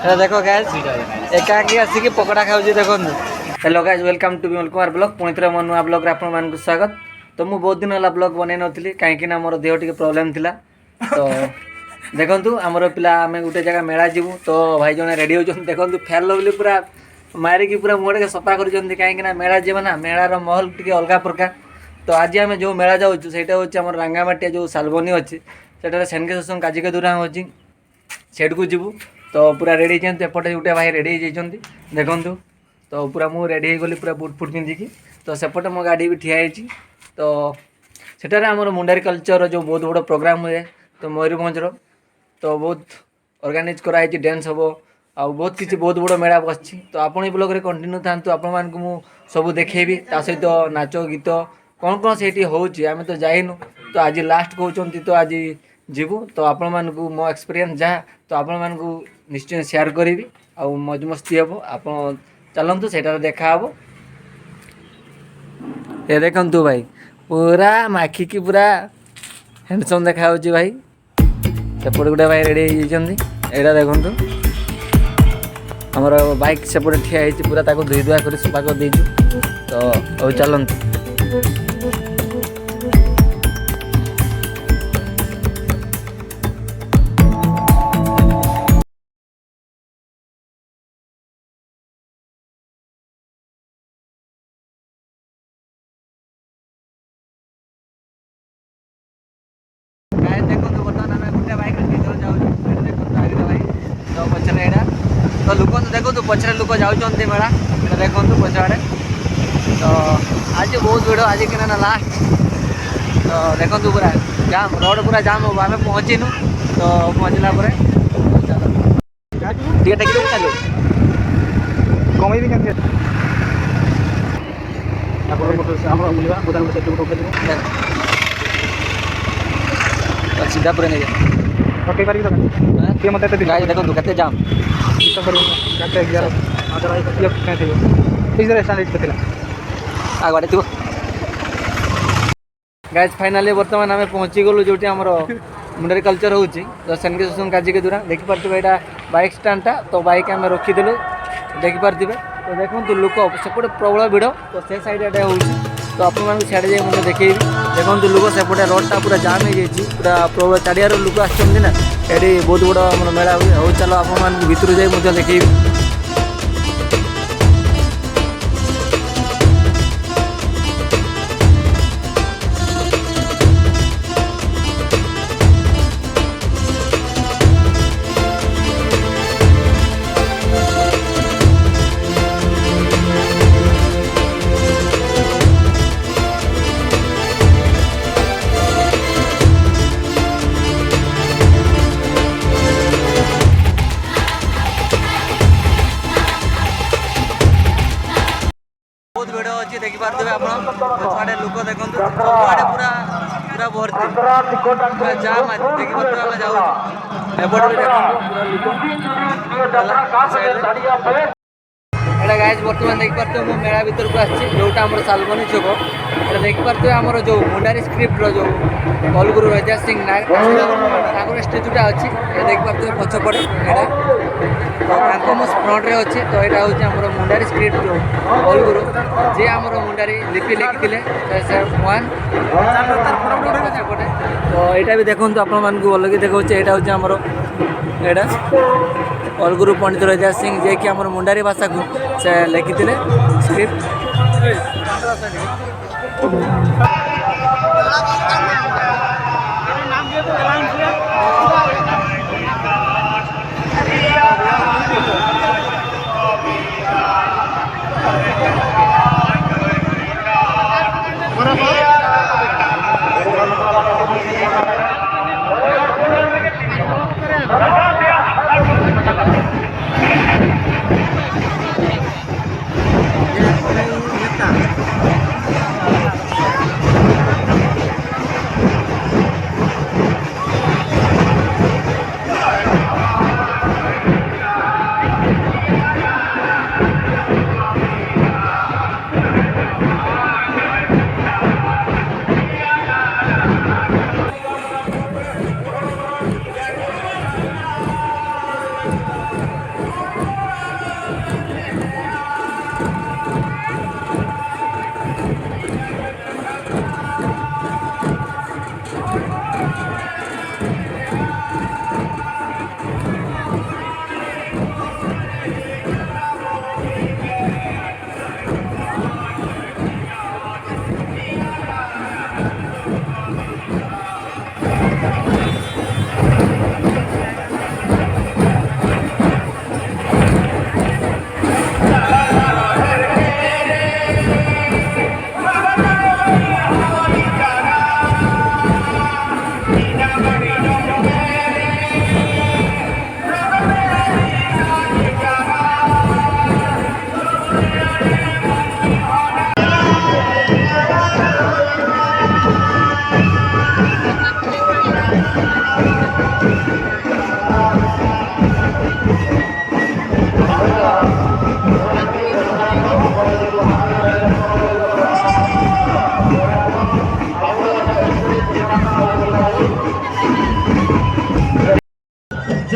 देखो गाइस एकाकी आसिक पकड़ा खाऊ देखो। Hello guys welcome to Vimal Kumar blog पुणी थे मो नुआ ब्लॉग आपको स्वागत। तो मुझे बहुत दिन है ब्लॉग बनई नी कहीं मोर देह टी प्रोब्लेम थिला। तो देखु आमर पिला आम गोटे जगह मेला जीवु तो भाई जने रेडी हो देखो फेयर लवली पूरा मारिकी पूरा मुँह टे सफा कर कहीं मेला जीव ना मेलार महल टी अलग प्रकार। तो आज आम जो मेला जाऊँ से हूँ रांगामाटिया जो सालबनी अच्छी से सेनकेशन काजिका दूरा हो सेठ को जीवु। तो पूरा रेडी एपटे गोटे भाई रेडी होती देखु। तो पूरा मुझे रेडी गली पूरा बुट फुट पिंधिकी तो सेपटे मो गाड़ी भी ठिया होती। तो सेठार आमर मुंडारी कल्चर जो बहुत बड़ प्रोग्राम हुए तो मयूरभंजर तो बहुत ऑर्गेनाइज कराई डांस हम आ बहुत किसी बहुत बड़ मेला बस। तो आपण ब्लॉग रे कंटिन्यू था आपको सब देखेबी ता सहित नाच गीत कौन कौन से होमें तो जाइनु। तो आज लास्ट कहते तो आज जीवु तो आपण मानकु मो एक्सपीरियंस जहाँ तो आपण मानकु निश्चय शेयर करी आ मौज मस्ती हम आप चलतु से देखा हे। ये देखु भाई पूरा माखिकी पूरा हैंडसम देखा भाई सेपटे गोटे भाई रेडी यहाँ देखु आमर बाइक सेपटे ठिया पूरा धोई धुआ कर सफा कर देचु। तो चलतु देखो बर्तमान आम गोटे बैक जाऊँ भाई तो पचर यहाँ तो लोक देखो पचर लोक जाऊँच मेला देखो पचाड़े। तो आज बहुत भिड़ आज कि लास्ट तो देखो पूरा जाम रोड पूरा जाम हम आम पहुँचीनु। तो पहुँचला सीधा पूरा नहीं देखो के जाम आगे थी गाइज फाइनाली बर्तमान आम पहुँची गलु जो मुंडारी कल्चर हो सेनकेशन काजिका दूरा देखिपे यहाँ बाइक स्टाण्डटा तो बाइक आम रखीदेलु देखिपे। तो देखो लोक सेपटे प्रबल भिड़ तो से सैड हो तो आपको सियाड़े जाए मुझे देखेबी देखो लोक सेपटे रोडटा पूरा जाम हो पूरा प्रबल चारियार लोक आना ये बहुत बड़ मेला हुए हो। चलो आप भितर जाए देखेबी। देखिपे आप लोक देखो सबुआड़े पूरा पूरा भर्ती पूरा जाम देखिपे आम जाऊँ एटा गाइज बर्तमान देखिपे मो मेला भीतर को आसटा आम सालबनी छक एटा देखिपे आमर जो मुंडारी स्क्रिप्टर जो कलगुरु राजा सिंह नायक स्टेचुटा अच्छी देखिपे पछपटे तो मो फ्रंट रे अच्छे। तो यहाँ हूँ आम मुंडारी स्क्रिप्ट जो कलगुरु जी आम मुंडारी लिपि लिखिले वन पछपटे। तो यहाँ भी देखो आपण अलग देखा यहाँ हूँ आमर यहाँ कलगुरु पंडित राजा सिंह जे कि आम मुंडारी भाषा को से लिखी स्क्रिप्ट।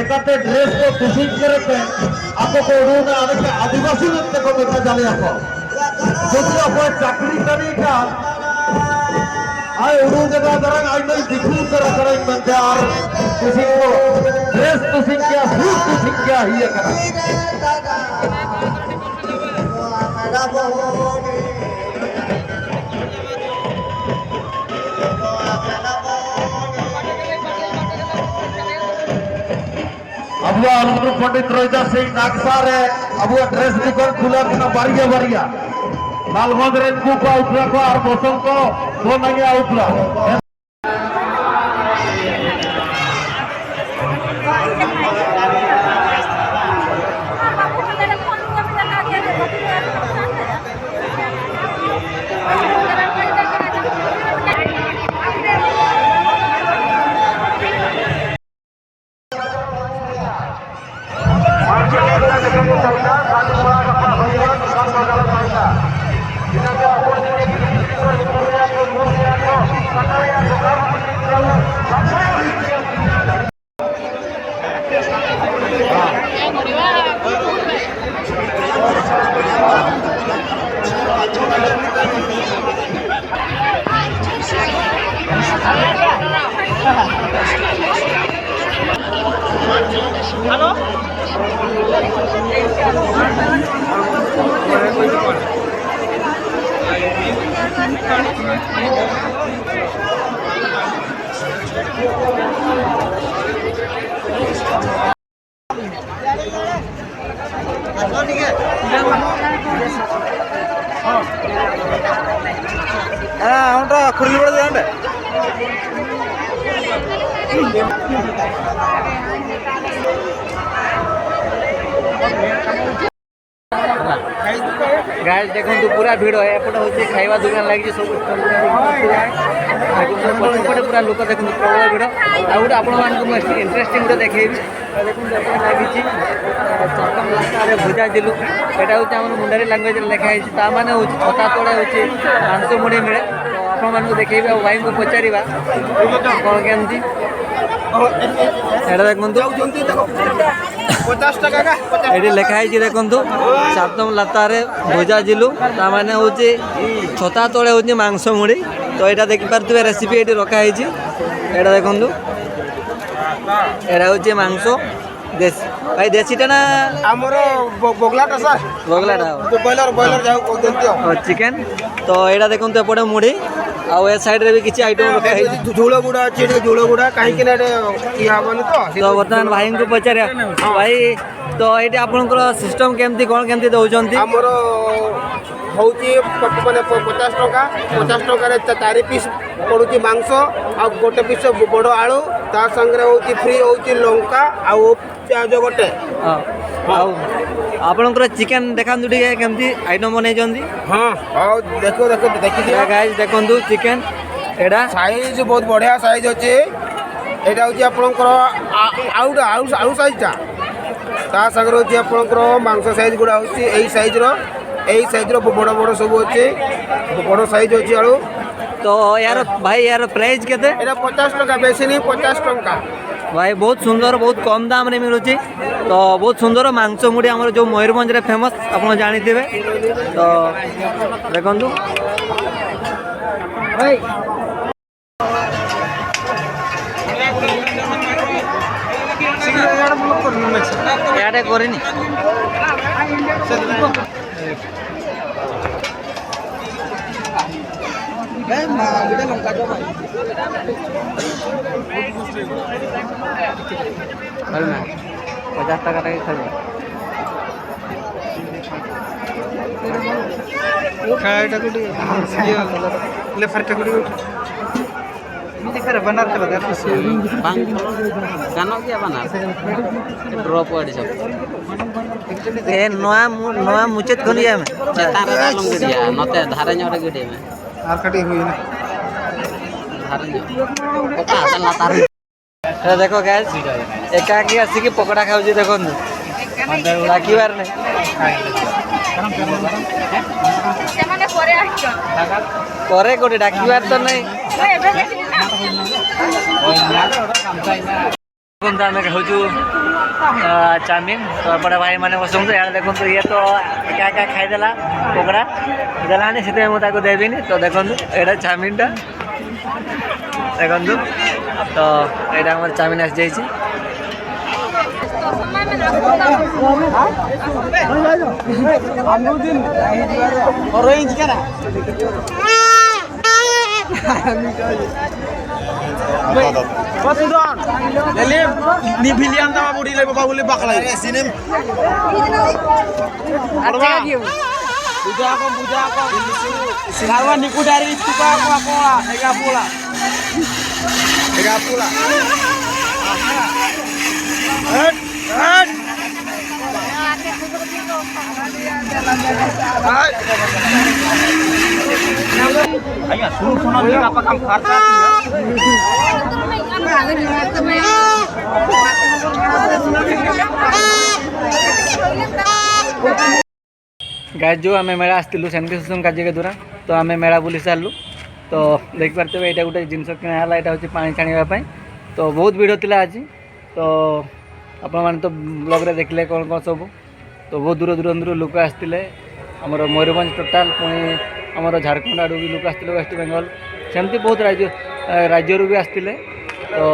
एकाते ड्रेस को फिटिंग करते आपको उड़ून आदिवासी नृत्य को देखा जाले आपको जो आप चाकरी करेगा आए उड़ू जगह तरंग आई नहीं दिखू तरह करें बनते और किसी को ड्रेस तो सीख क्या सूट तो सीख क्या ही है करा अब वो अनुरूप पंडित रोहिता सिंह नागसार है अब वो ड्रेस दुकान खुला था बारिया बारिया लालगंज रेंज को आउटला को और बसंत को दो नगे आउटला हेलो खुली पड़े गाइस देखो पूरा भिड़ है एपटे हूँ खाଇବା दुकान लगी सब पटे पूरा लोक देखो प्रबल भिड़ आ गोटे आपको इंटरेस्टिंग गोटे देखी देखो लगी चटम रास्तार भुजा जिलु यहाँ हूँ आम मुंडारी लांगुएज लिखाई ताने हूँ छता तले हूँ मांस मुड़ी मिले तो आपको देखेबी और भाई को पचार कौन केमती ये लिखाई देखु सातम लतार भुजा जिलु ताने हूँ छता तले हूँ मांस मुड़ी तो यहाँ देखिपे रेसिपी ये रखाई यहाँ देखु यहाँ हूँ मांस देसी भाई देसीटा ना आमर बगलाटा सर बगलाटा बॉयलर बॉयलर जाओ चिकेन तो यहाँ देखो एपटे मुड़ी आउ ए साइड रे भी किसी आइटम रखाई झूल गुड़ा अच्छी झूल गुड़ा कहीं हेनी तो बर्तमान भाई को पचार भाई तो ये आपंकर सिस्टम केमती कौन केमती दौरान आमर हूँ मैंने 50 टकर 4 पीस पड़ू मांस आ गोटे पीस बड़ आलू ता संगे हूँ फ्री हूँ लंका आउ प्याज गोटे आपंकर चिकेन देखा केमती आइटम बनई हाँ देखो देखो देखी गाइस देखो चिकेन एटा साइज बहुत बढ़िया साइज अच्छे यहाँ हूँ आपंकर आलू साइजटा ता सागर हूँ आपंकर मांस साइज गुड़ा हूँ यही साइज बड़ बड़ सब अच्छे बड़ साइज अच्छी आलू तो यार भाई यार प्राइस केते 50 टका बेसी नहीं 50 टका भाई बहुत सुंदर बहुत कम दाम रे मिलुची तो बहुत सुंदर मांस मुड़ी आमर जो मयूरभंज रे फेमस आप जानी थे तो देखु याडे करिनी पचास टाका खाई ड्रॉप नवा मुचेत खन नते धारे गिटे में देखो गैस एकाकी आसिक पकड़ा खाऊ देखो डाकबार नहीं कोटे डाकबार तो नहीं देखो आम खाऊ चाउमिन तो बड़ा भाई मैंने बसुँ यहाँ देखो ये तो क्या क्या खाईदेला पकड़ा देलानी से मुझे देवी तो देखो यहाँ चाउमिन टा देखो तो यहाँ हमारे चाउमिन आसी जाइए নিভিলিয়ান দামা বুড়ি লাগবে বাবুলে বাকলাই সিনেম বুঝা কম সারবা নিকুডারি তুকা কোয়া এগা পোলা হট হট আইয়া শুনো দিন আপা কাম খরচা गाय जो आम मेला आसलु सेनकेशन काजी के द्वारा तो आम मेला बुली सारू तो देखिपे यहाँ गोटे जिनस किणा यहाँ हूँ पानी छाणापी तो बहुत भिड़ था आज तो आपण मैंने तो ब्लॉग रे देखले कौन कौन सब तो बहुत दूर दूर लोक आसते आमर मयूरभंज टोटाल पुणी आमर झारखंड आड़ू भी लोक आसते वेस्ट बेंगल सेमती बहुत राज्य भी आसते तो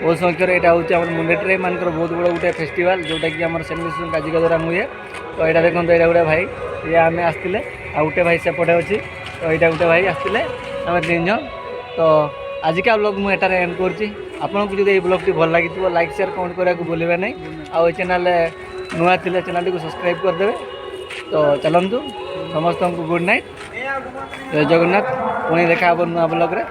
बहुत संख्यार यहाँ हूँ आम मुंडेटे मानकर बहुत बड़ा गोटे फेस्टिवल जोटा कि आम सेनकेशन काजी के द्वारा मुझे तो यहाँ देखो यहाँ गोटे भाई ये आम आसते आ गोटे भाई सेपटे अच्छी तो यहाँ गोटे भाई आसते आम 3 जन तो आजिका ब्लॉग मुझे एंड कर आपको जो ये ब्लॉग भल लगी लाइक शेयर कमेंट करने को भूलें नहीं आउ चैनल नुआ थे चैनल को सब्सक्राइब करदे तो चलतु समस्त को गुड नाइट जय जगन्नाथ पुणी देखा नुआ ब्लॉग रे।